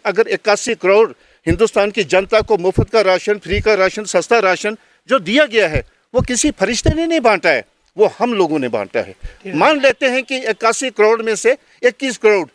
अगर 81 करोड़ हिंदुस्तान की जनता को मुफ्त का राशन, फ्री का राशन, सस्ता राशन जो दिया गया है वो किसी फरिश्ते ने नहीं बांटा है, वो हम लोगों ने बांटा है। मान लेते हैं कि 81 करोड़ में से 21 करोड़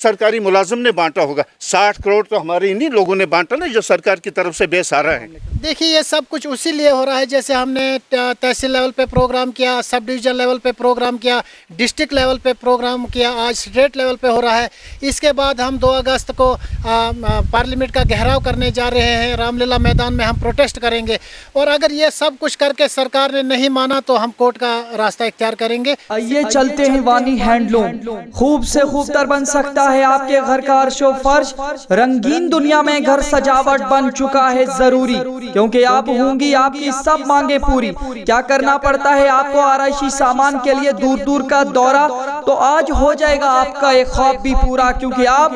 सरकारी मुलाजिम ने बांटा होगा, 60 करोड़ तो हमारे इन्हीं लोगों ने बांटा ना जो सरकार की तरफ से बेसहारा है। देखिए ये सब कुछ उसी लिए हो रहा है, जैसे हमने तहसील लेवल पे प्रोग्राम किया, सब डिवीज़न लेवल पे प्रोग्राम किया, डिस्ट्रिक्ट लेवल पे प्रोग्राम किया, आज स्टेट लेवल पे हो रहा है। इसके बाद हम 2 अगस्त को पार्लियामेंट का घेराव करने जा रहे हैं, रामलीला मैदान में हम प्रोटेस्ट करेंगे। और अगर ये सब कुछ करके सरकार ने नहीं माना तो हम कोर्ट का रास्ता इख्तियार करेंगे। ये चलते हैं वानी हैंडलूम, खूब से खूबतर बन सकता है आपके घर का अर्शो फर्श, रंगीन दुनिया में घर सजावट बन चुका है जरूरी, क्योंकि अब होंगी आपकी सब मांगे पूरी। क्या करना पड़ता है आपको आराइशी सामान के लिए दूर दूर का दौरा, तो आज हो जाएगा आपका एक ख्वाब भी पूरा, क्योंकि आप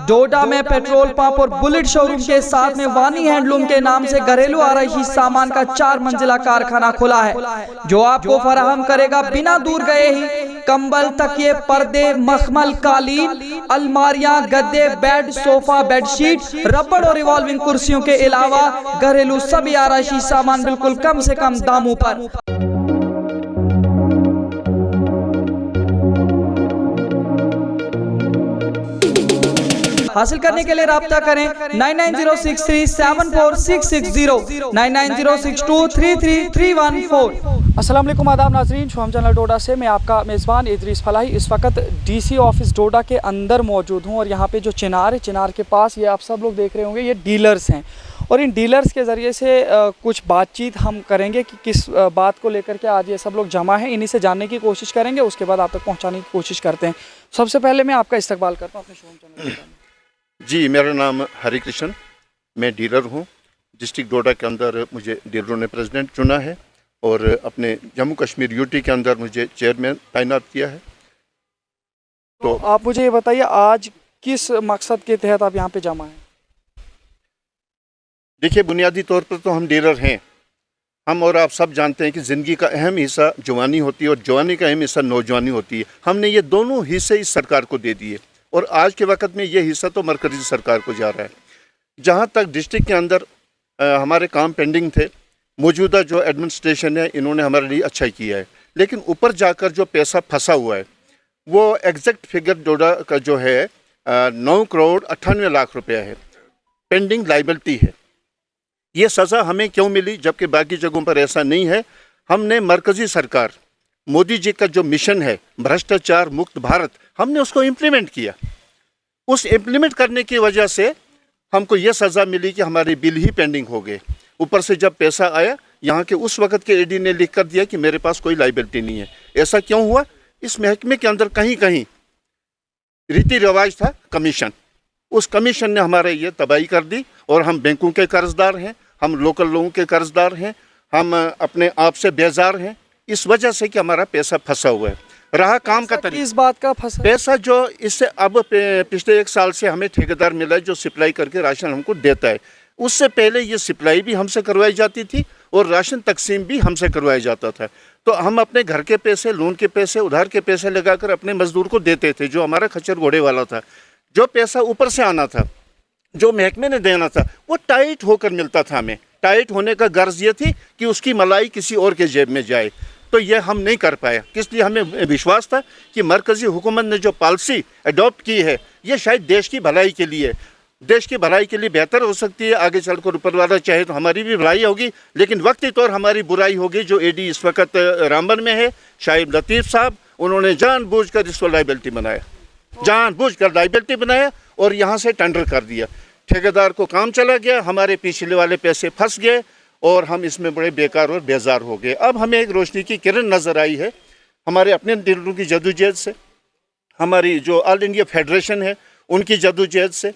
डोडा में पेट्रोल पंप और बुलेट शोरूम के साथ में वानी हैंडलूम के नाम से घरेलू आराइशी सामान का 4 मंजिला कारखाना खुला है, जो आपको फराहम करेगा बिना दूर गए ही कंबल, तकिए, पर्दे, मखमल, कालीन, अलमारियां, गद्दे, बेड, सोफा, बेडशीट, रबड़ और रिवॉल्विंग कुर्सियों के अलावा घरेलू सभी आराइशी सामान बिल्कुल कम से कम दामों पर। हासिल करने के लिए राब्ता करें 9906374660, 9906233314। अस्सलाम वालेकुम, आदाब नाज़रीन, शुहम चैनल डोडा से मैं आपका मेज़बान इदरीस फलाही इस वक्त डीसी ऑफिस डोडा के अंदर मौजूद हूँ। और यहाँ पे जो चिनार है, चिनार के पास ये आप सब लोग देख रहे होंगे, ये डीलर्स हैं। और इन डीलर्स के ज़रिए से कुछ बातचीत हम करेंगे कि किस बात को लेकर के आज ये सब लोग जमा हैं, इन्हीं से जानने की कोशिश करेंगे, उसके बाद आप तक पहुँचाने की कोशिश करते हैं। सबसे पहले मैं आपका इस्तकबाल करता हूँ अपने शुहम चैनल। जी, मेरा नाम हरि कृष्ण, मैं डीलर हूँ। डिस्ट्रिक्ट डोडा के अंदर मुझे डीलरों ने प्रेसिडेंट चुना है और अपने जम्मू कश्मीर यूटी के अंदर मुझे चेयरमैन तैनात किया है। तो आप मुझे ये बताइए, आज किस मकसद के तहत आप यहाँ पे जमा हैं? देखिए, बुनियादी तौर पर तो हम डीलर हैं। हम और आप सब जानते हैं कि ज़िंदगी का अहम हिस्सा जवानी होती है और जवानी का अहम हिस्सा नौजवानी होती है। हमने ये दोनों हिस्से इस सरकार को दे दिए और आज के वक्त में ये हिस्सा तो मरकज़ी सरकार को जा रहा है। जहाँ तक डिस्ट्रिक्ट के अंदर हमारे काम पेंडिंग थे, मौजूदा जो एडमिनिस्ट्रेशन है इन्होंने हमारे लिए अच्छा ही किया है, लेकिन ऊपर जाकर जो पैसा फंसा हुआ है वो एग्जैक्ट फिगर डोडा का जो है 9 करोड़ 98 लाख रुपया है, पेंडिंग लाइबिलिटी है। ये सज़ा हमें क्यों मिली जबकि बाकी जगहों पर ऐसा नहीं है? हमने मरकज़ी सरकार, मोदी जी का जो मिशन है भ्रष्टाचार मुक्त भारत, हमने उसको इम्प्लीमेंट किया। उस इम्प्लीमेंट करने की वजह से हमको ये सज़ा मिली कि हमारे बिल ही पेंडिंग हो गए। ऊपर से जब पैसा आया, यहाँ के उस वक्त के एडी ने लिख कर दिया कि मेरे पास कोई लाइबिलिटी नहीं है। ऐसा क्यों हुआ? इस महकमे के अंदर कहीं कहीं रीति रिवाज था कमीशन, उस कमीशन ने हमारे ये तबाही कर दी और हम बैंकों के कर्जदार हैं, हम लोकल लोगों के कर्जदार हैं, हम अपने आप से बेजार हैं इस वजह से कि हमारा पैसा फंसा हुआ है। रहा काम का तरीका, इस बात का फंसा पैसा जो इससे अब पिछले 1 साल से हमें ठेकेदार मिला है जो सप्लाई करके राशन हमको देता है। उससे पहले ये सप्लाई भी हमसे करवाई जाती थी और राशन तकसीम भी हमसे करवाया जाता था। तो हम अपने घर के पैसे, लोन के पैसे, उधार के पैसे लगाकर अपने मजदूर को देते थे जो हमारा खच्चर घोड़े वाला था। जो पैसा ऊपर से आना था, जो महकमे ने देना था, वो टाइट होकर मिलता था हमें। टाइट होने का गर्ज ये थी कि उसकी मलाई किसी और के जेब में जाए, तो ये हम नहीं कर पाए। इसलिए हमें विश्वास था कि मरकज़ी हुकूमत ने जो पॉलिसी अडॉप्ट की है ये शायद देश की भलाई के लिए, देश की भलाई के लिए बेहतर हो सकती है। आगे चलकर ऊपर वाला चाहे तो हमारी भी भलाई होगी, लेकिन वक्ती तौर हमारी बुराई होगी। जो एडी इस वक्त रामबन में है, शाहिद लतीफ़ साहब, उन्होंने जानबूझकर इसको लाइबिलिटी बनाया, जानबूझकर लाइबिलिटी बनाया और यहाँ से टेंडर कर दिया। ठेकेदार को काम चला गया, हमारे पिछले वाले पैसे फंस गए और हम इसमें बड़े बेकार और बेजार हो गए। अब हमें एक रोशनी की किरण नज़र आई है हमारे अपने डीलरों की जदोजहद से, हमारी जो ऑल इंडिया फेडरेशन है उनकी जदोजहद से।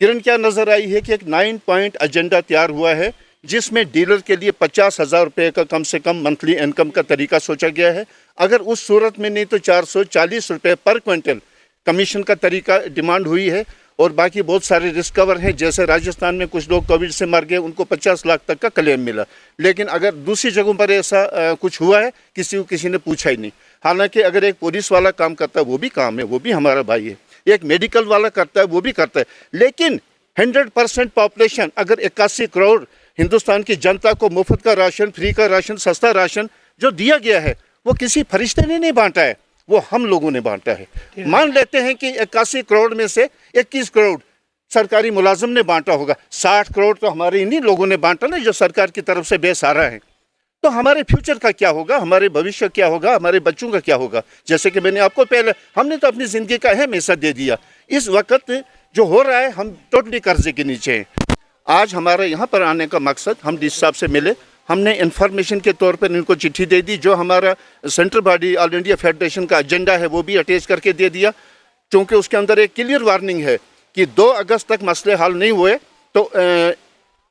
किरण क्या नज़र आई है कि एक 9 पॉइंट एजेंडा तैयार हुआ है जिसमें डीलर के लिए 50,000 रुपये का कम से कम मंथली इनकम का तरीका सोचा गया है। अगर उस सूरत में नहीं तो 440 रुपये पर क्विंटल कमीशन का तरीका डिमांड हुई है। और बाकी बहुत सारे रिस्क कवर हैं, जैसे राजस्थान में कुछ लोग कोविड से मर गए, उनको 50 लाख तक का क्लेम मिला। लेकिन अगर दूसरी जगहों पर ऐसा कुछ हुआ है किसी ने पूछा ही नहीं। हालांकि अगर एक पुलिस वाला काम करता है वो भी काम है, वो भी हमारा भाई है, एक मेडिकल वाला करता है वो भी करता है, लेकिन 100% पॉपुलेशन, अगर 81 करोड़ हिंदुस्तान की जनता को मुफ्त का राशन, फ्री का राशन, सस्ता राशन जो दिया गया है, वो किसी फरिश्ते ने नहीं बांटा है, वो हम लोगों ने बांटा है। मान लेते हैं कि 81 करोड़ में से 21 करोड़ सरकारी मुलाजिम ने बांटा होगा, 60 करोड़ तो हमारे इन्हीं लोगों ने बांटा ना, जो सरकार की तरफ से बेसहारा है। तो हमारे फ्यूचर का क्या होगा, हमारे भविष्य क्या होगा, हमारे बच्चों का क्या होगा? जैसे कि मैंने आपको पहले, हमने तो अपनी ज़िंदगी का अहम हिस्सा दे दिया। इस वक्त जो हो रहा है, हम टोटली कर्जे के नीचे हैं। आज हमारा यहाँ पर आने का मकसद, हम डीसी साहब से मिले, हमने इन्फॉर्मेशन के तौर पर इनको चिट्ठी दे दी, जो हमारा central body all India federation का एजेंडा है वो भी अटैच करके दे दिया, क्योंकि उसके अंदर एक क्लियर वार्निंग है कि 2 अगस्त तक मसले हल नहीं हुए तो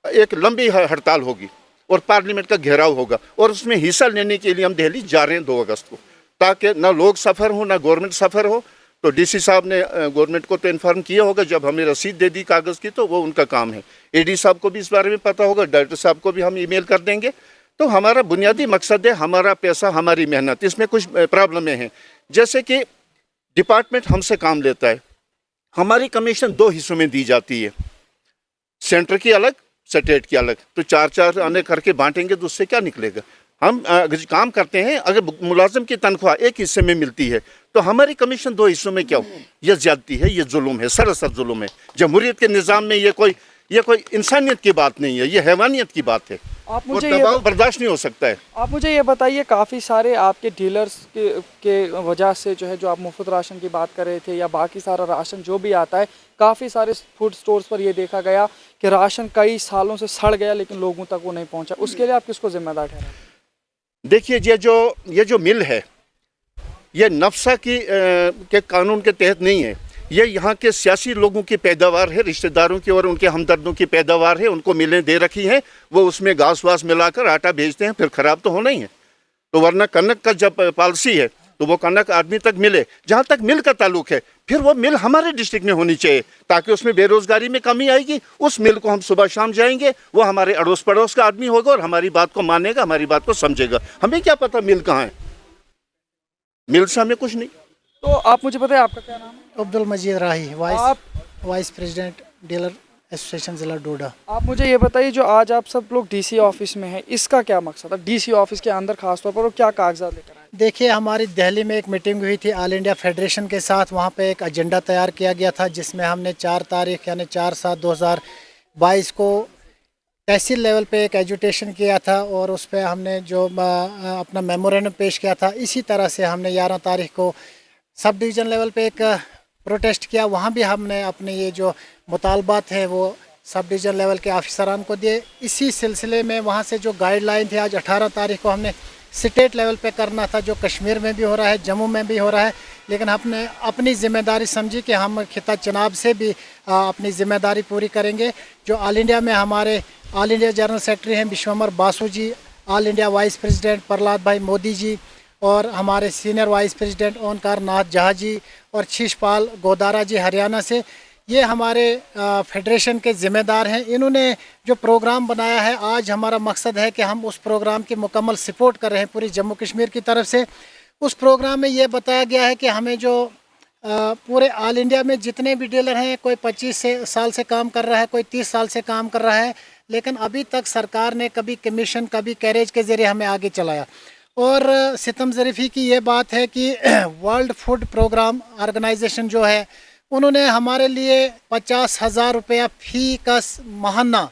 एक लंबी हड़ताल होगी और पार्लियामेंट का घेराव होगा, और उसमें हिस्सा लेने के लिए हम दिल्ली जा रहे हैं 2 अगस्त को, ताकि ना लोग सफ़र हो ना गवर्नमेंट सफ़र हो। तो डीसी साहब ने गवर्नमेंट को तो इन्फॉर्म किया होगा, जब हमें रसीद दे दी कागज़ की तो वो उनका काम है। एडी साहब को भी इस बारे में पता होगा, डायरेक्टर साहब को भी हम ईमेल कर देंगे। तो हमारा बुनियादी मकसद है हमारा पैसा हमारी मेहनत। इसमें कुछ प्रॉब्लमें हैं, जैसे कि डिपार्टमेंट हमसे काम लेता है, हमारी कमीशन 2 हिस्सों में दी जाती है, सेंटर की अलग, स्टेट की अलग। तो 4-4 आने करके बांटेंगे तो उससे क्या निकलेगा? हम अगर काम करते हैं, अगर मुलाजिम की तनख्वाह एक हिस्से में मिलती है तो हमारी कमीशन 2 हिस्सों में क्या हो? ये ज्यादती है, ये जुल्म है, सरासर जुल्म है। जमहूरियत के निज़ाम में ये कोई इंसानियत की बात नहीं है, ये हैवानियत की बात है। आप मुझे दबाव बर्दाश्त नहीं हो सकता है। आप मुझे ये बताइए, काफ़ी सारे आपके डीलर्स के वजह से जो है, जो आप मुफ्त राशन की बात कर रहे थे या बाकी सारा राशन जो भी आता है, काफ़ी सारे फूड स्टोर्स पर ये देखा गया कि राशन कई सालों से सड़ गया लेकिन लोगों तक वो नहीं पहुंचा। उसके लिए आप किसको जिम्मेदार ठहराएं? देखिए, ये जो मिल है, ये नफसा के कानून के तहत नहीं है, ये यहाँ के सियासी लोगों की पैदावार है, रिश्तेदारों की और उनके हमदर्दों की पैदावार है। उनको मिलें दे रखी हैं, वो उसमें घास वास मिलाकर आटा भेजते हैं, फिर ख़राब तो होना ही है। तो वरना कनक का जब पॉलिसी है तो वो कनक आदमी तक मिले। जहाँ तक मिल का ताल्लुक है, फिर वो मिल हमारे डिस्ट्रिक्ट में होनी चाहिए, ताकि उसमें बेरोज़गारी में कमी आएगी। उस मिल को हम सुबह शाम जाएंगे, वो हमारे अड़ोस पड़ोस का आदमी होगा और हमारी बात को मानेगा, हमारी बात को समझेगा। हमें क्या पता मिल कहाँ है, मिल से हमें कुछ नहीं। तो आप मुझे बताइए, आपका क्या नाम है? अब्दुल मजीद राही, वाइस प्रेसिडेंट डीलर एसोसिएशन ज़िला डोडा। आप मुझे ये बताइए, जो आज आप सब लोग डीसी ऑफिस में हैं, इसका क्या मकसद है? डीसी ऑफिस के अंदर खासतौर पर वो क्या कागजात लेकर आए? देखिए, हमारी दिल्ली में एक मीटिंग हुई थी ऑल इंडिया फेडरेशन के साथ। वहाँ पे एक एजेंडा तैयार किया गया था, जिसमें हमने 4 तारीख यानी 4/7/2022 को तहसील लेवल पे एक एजुटेशन किया था और उस पर हमने जो अपना मेमोरेंडम पेश किया था। इसी तरह से हमने 11 तारीख को सब डिवीज़न लेवल पे एक प्रोटेस्ट किया। वहाँ भी हमने अपने ये जो मुतालबात है वो सब डिवीज़न लेवल के ऑफिसरान को दिए। इसी सिलसिले में वहाँ से जो गाइडलाइन थी, आज 18 तारीख को हमने स्टेट लेवल पे करना था, जो कश्मीर में भी हो रहा है, जम्मू में भी हो रहा है। लेकिन हमने अपनी ज़िम्मेदारी समझी कि हम खिता चनाब से भी अपनी ज़िम्मेदारी पूरी करेंगे। जो ऑल इंडिया में हमारे ऑल इंडिया जनरल सेक्रेटरी हैं Vishwambhar Basu ji, all India vice president Prahlad Bhai Modi ji, और हमारे senior vice president Omkar Nath Jha ji और शिशपाल गोदारा जी हरियाणा से, ये हमारे फेडरेशन के ज़िम्मेदार हैं। इन्होंने जो प्रोग्राम बनाया है, आज हमारा मकसद है कि हम उस प्रोग्राम की मुकम्मल सपोर्ट कर रहे हैं पूरी जम्मू कश्मीर की तरफ से। उस प्रोग्राम में ये बताया गया है कि हमें जो पूरे ऑल इंडिया में जितने भी डीलर हैं, कोई 25 साल से काम कर रहा है, कोई 30 साल से काम कर रहा है, लेकिन अभी तक सरकार ने कभी कमीशन कभी कैरेज के ज़रिए हमें आगे चलाया। और सितम ज़रीफ़ी की ये बात है कि वर्ल्ड फूड प्रोग्राम ऑर्गेनाइजेशन जो है, उन्होंने हमारे लिए 50,000 रुपया फ़ी का माहाना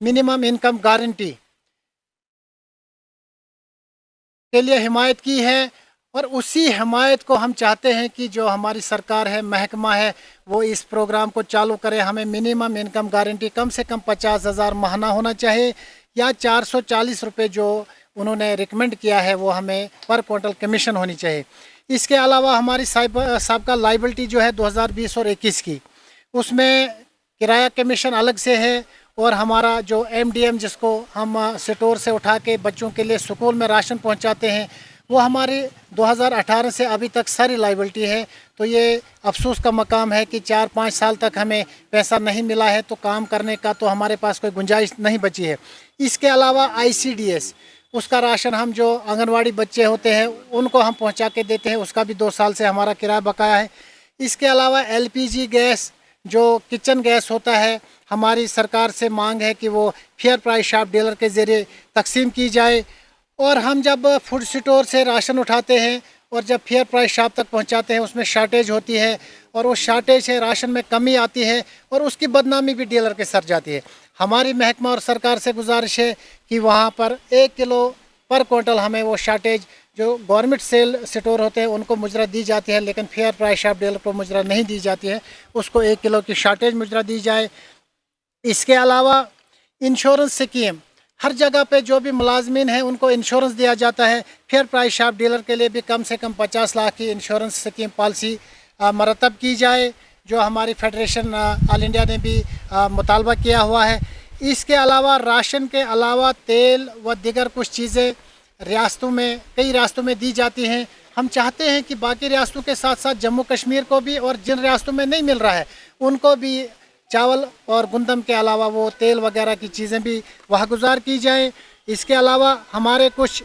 मिनिमम इनकम गारंटी के लिए हिमायत की है। और उसी हिमायत को हम चाहते हैं कि जो हमारी सरकार है, महकमा है, वो इस प्रोग्राम को चालू करे। हमें मिनिमम इनकम गारंटी कम से कम 50,000 माहाना होना चाहिए, या 440 रुपये जो उन्होंने रिकमेंड किया है वो हमें पर क्विंटल कमीशन होनी चाहिए। इसके अलावा हमारी साबिका लाइबिलिटी जो है 2020 और 21 की, उसमें किराया कमीशन अलग से है, और हमारा जो MDM जिसको हम स्टोर से उठा के बच्चों के लिए स्कूल में राशन पहुंचाते हैं, वो हमारी 2018 से अभी तक सारी लाइबिलिटी है। तो ये अफसोस का मकाम है कि 4-5 साल तक हमें पैसा नहीं मिला है, तो काम करने का तो हमारे पास कोई गुंजाइश नहीं बची है। इसके अलावा ICDS, उसका राशन हम जो आंगनवाड़ी बच्चे होते हैं उनको हम पहुंचा के देते हैं, उसका भी 2 साल से हमारा किराया बकाया है। इसके अलावा LPG गैस जो किचन गैस होता है, हमारी सरकार से मांग है कि वो फेयर प्राइस शॉप डीलर के ज़रिए तकसीम की जाए। और हम जब फूड स्टोर से राशन उठाते हैं और जब फेयर प्राइस शॉप तक पहुंचाते हैं, उसमें शार्टेज होती है और उस शार्टेज से राशन में कमी आती है और उसकी बदनामी भी डीलर के सर जाती है। हमारी महकमा और सरकार से गुजारिश है कि वहाँ पर 1 किलो पर क्विंटल हमें वो शार्टेज जो गवर्नमेंट सेल स्टोर होते हैं उनको मुजरा दी जाती है, लेकिन फेयर प्राइस शॉप डीलर को मुजरा नहीं दी जाती है, उसको 1 किलो की शार्टेज मुजरा दी जाए। इसके अलावा इंश्योरेंस स्कीम, हर जगह पे जो भी मुलाजमीन हैं उनको इंश्योरेंस दिया जाता है। फेयर प्राइस शॉप डीलर के लिए भी कम से कम 50 लाख की इंश्योरेंस स्कीम पॉलिसी मरतब की जाए, जो हमारी फेडरेशन ऑल इंडिया ने भी मुतालबा किया हुआ है। इसके अलावा राशन के अलावा तेल व दीगर कुछ चीज़ें रियासतों में, कई रियासतों में दी जाती हैं। हम चाहते हैं कि बाकी रियासतों के साथ साथ जम्मू कश्मीर को भी, और जिन रियासतों में नहीं मिल रहा है उनको भी चावल और गुंदम के अलावा वो तेल वगैरह की चीज़ें भी वहाँ गुजार की जाएं। इसके अलावा हमारे कुछ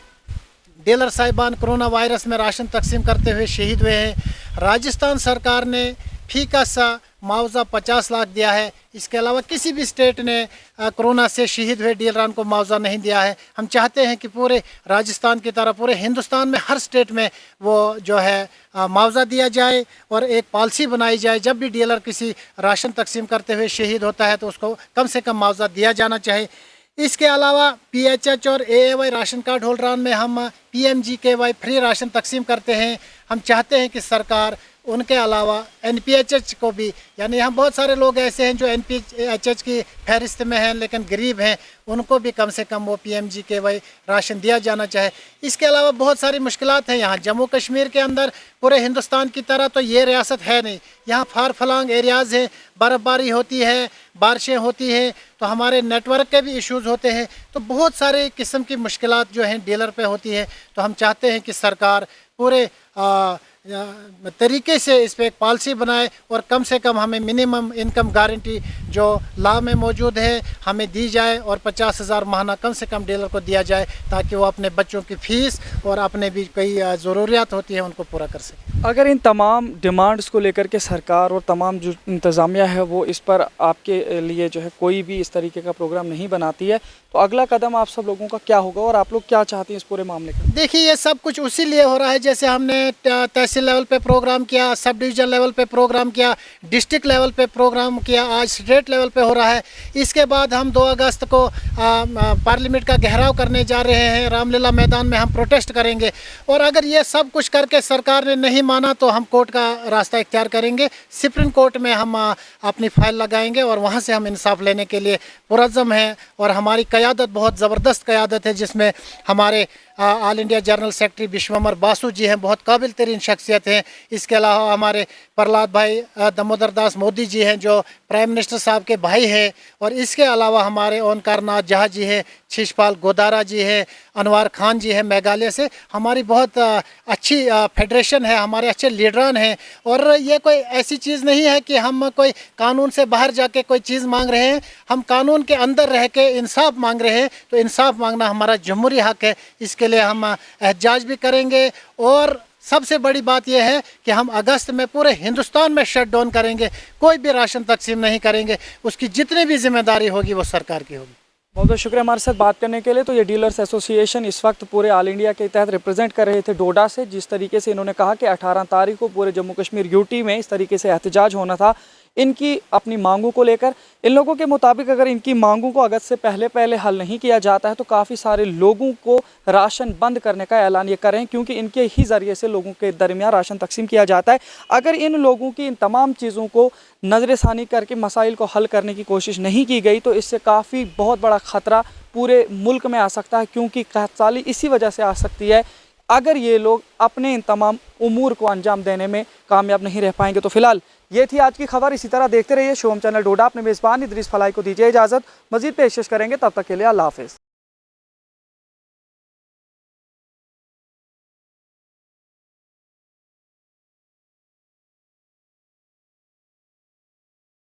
डीलर साहिबान कोरोना वायरस में राशन तकसीम करते हुए शहीद हुए हैं। राजस्थान सरकार ने फी का सा मुआवजा 50 लाख दिया है। इसके अलावा किसी भी स्टेट ने कोरोना से शहीद हुए डीलरान को मुआवजा नहीं दिया है। हम चाहते हैं कि पूरे राजस्थान की तरह पूरे हिंदुस्तान में हर स्टेट में वो जो है मुआवजा दिया जाए और एक पॉलिसी बनाई जाए, जब भी डीलर किसी राशन तकसीम करते हुए शहीद होता है तो उसको कम से कम मुआवजा दिया जाना चाहिए। इसके अलावा PHH और AAY राशन कार्ड होल्डरान में हम PMGKY फ्री राशन तकसीम करते हैं। हम चाहते हैं कि सरकार उनके अलावा NPHH को भी, यानी हम बहुत सारे लोग ऐसे हैं जो NPHH की फहरिस्त में हैं लेकिन गरीब हैं, उनको भी कम से कम वो PMGKY राशन दिया जाना चाहे। इसके अलावा बहुत सारी मुश्किलात हैं यहाँ जम्मू कश्मीर के अंदर। पूरे हिंदुस्तान की तरह तो ये रियासत है नहीं, यहाँ फार फलांग एरियाज़ हैं, बर्फ़बारी होती है, बारिशें होती हैं, तो हमारे नेटवर्क के भी इश्यूज़ होते हैं। तो बहुत सारे किस्म की मुश्किलात जो हैं डीलर पे होती है। तो हम चाहते हैं कि सरकार पूरे तरीके से इस पर एक पॉलिसी बनाए और कम से कम हमें मिनिमम इनकम गारंटी जो लॉ में मौजूद है हमें दी जाए और 50,000 माहाना कम से कम डीलर को दिया जाए, ताकि वो अपने बच्चों की फ़ीस और अपने भी कई ज़रूरियात होती हैं उनको पूरा कर सकें। अगर इन तमाम डिमांड्स को लेकर के सरकार और तमाम जो इंतज़ामिया है वो इस पर आपके लिए जो है कोई भी इस तरीके का प्रोग्राम नहीं बनाती है, तो अगला कदम आप सब लोगों का क्या होगा और आप लोग क्या चाहते हैं इस पूरे मामले का? देखिए, ये सब कुछ उसी लिए हो रहा है, जैसे हमने तहसील लेवल पे प्रोग्राम किया, सब डिवीज़न लेवल पे प्रोग्राम किया, डिस्ट्रिक्ट लेवल पे प्रोग्राम किया, आज स्टेट लेवल पे हो रहा है। इसके बाद हम 2 अगस्त को पार्लियामेंट का घेराव करने जा रहे हैं, रामलीला मैदान में हम प्रोटेस्ट करेंगे। और अगर ये सब कुछ करके सरकार ने नहीं माना तो हम कोर्ट का रास्ता इख्तियार करेंगे। सुप्रीम कोर्ट में हम अपनी फाइल लगाएंगे और वहाँ से हम इंसाफ लेने के लिए पुरज़्ज़म हैं। और हमारी क़यादत बहुत ज़बरदस्त क़यादत है, जिसमें हमारे all India general secretary Vishwambhar Basu ji हैं, बहुत काबिल तरीन शख्सियत हैं। इसके अलावा हमारे प्रहलाद भाई दामोदर दास मोदी जी हैं, जो प्राइम मिनिस्टर साहब के भाई हैं। और इसके अलावा हमारे ओंकार नाथ जहा जी हैं, शिषपाल गोदारा जी हैं, अनवार खान जी हैं मेघालय से। हमारी बहुत अच्छी फेडरेशन है, हमारे अच्छे लीडरान हैं। और ये कोई ऐसी चीज़ नहीं है कि हम कोई कानून से बाहर जाके कोई चीज़ मांग रहे हैं, हम कानून के अंदर रह के इंसाफ मांग रहे हैं। तो इंसाफ मांगना हमारा जमहूरी हक़ है, इसके लिए हम एहतजाज भी करेंगे। और सबसे बड़ी बात यह है कि हम अगस्त में पूरे हिंदुस्तान में शट डाउन करेंगे, कोई भी राशन तकसीम नहीं करेंगे, उसकी जितनी भी जिम्मेदारी होगी वो सरकार की होगी। बहुत बहुत शुक्रिया हमारे साथ बात करने के लिए। तो ये डीलर्स एसोसिएशन इस वक्त पूरे ऑल इंडिया के तहत रिप्रेजेंट कर रहे थे डोडा से। जिस तरीके से इन्होंने कहा कि 18 तारीख को पूरे जम्मू कश्मीर यूटी में इस तरीके से एहतजाज होना था इनकी अपनी मांगों को लेकर। इन लोगों के मुताबिक अगर इनकी मांगों को अगस्त से पहले हल नहीं किया जाता है तो काफ़ी सारे लोगों को राशन बंद करने का ऐलान ये करें, क्योंकि इनके ही ज़रिए से लोगों के दरमियान राशन तकसीम किया जाता है। अगर इन लोगों की इन तमाम चीज़ों को नज़रसानी करके मसाइल को हल करने की कोशिश नहीं की गई तो इससे काफ़ी बहुत बड़ा ख़तरा पूरे मुल्क में आ सकता है, क्योंकि कहतसाली इसी वजह से आ सकती है अगर ये लोग अपने इन तमाम उमूर को अंजाम देने में कामयाब नहीं रह पाएंगे। तो फिलहाल ये थी आज की खबर। इसी तरह देखते रहिए शोम चैनल डोडा। अपने मेज़बान इदरीस फलाई को दीजिए इजाज़त, मज़ीद पेशकश करेंगे, तब तक के लिए अल्लाह हाफ़िज़।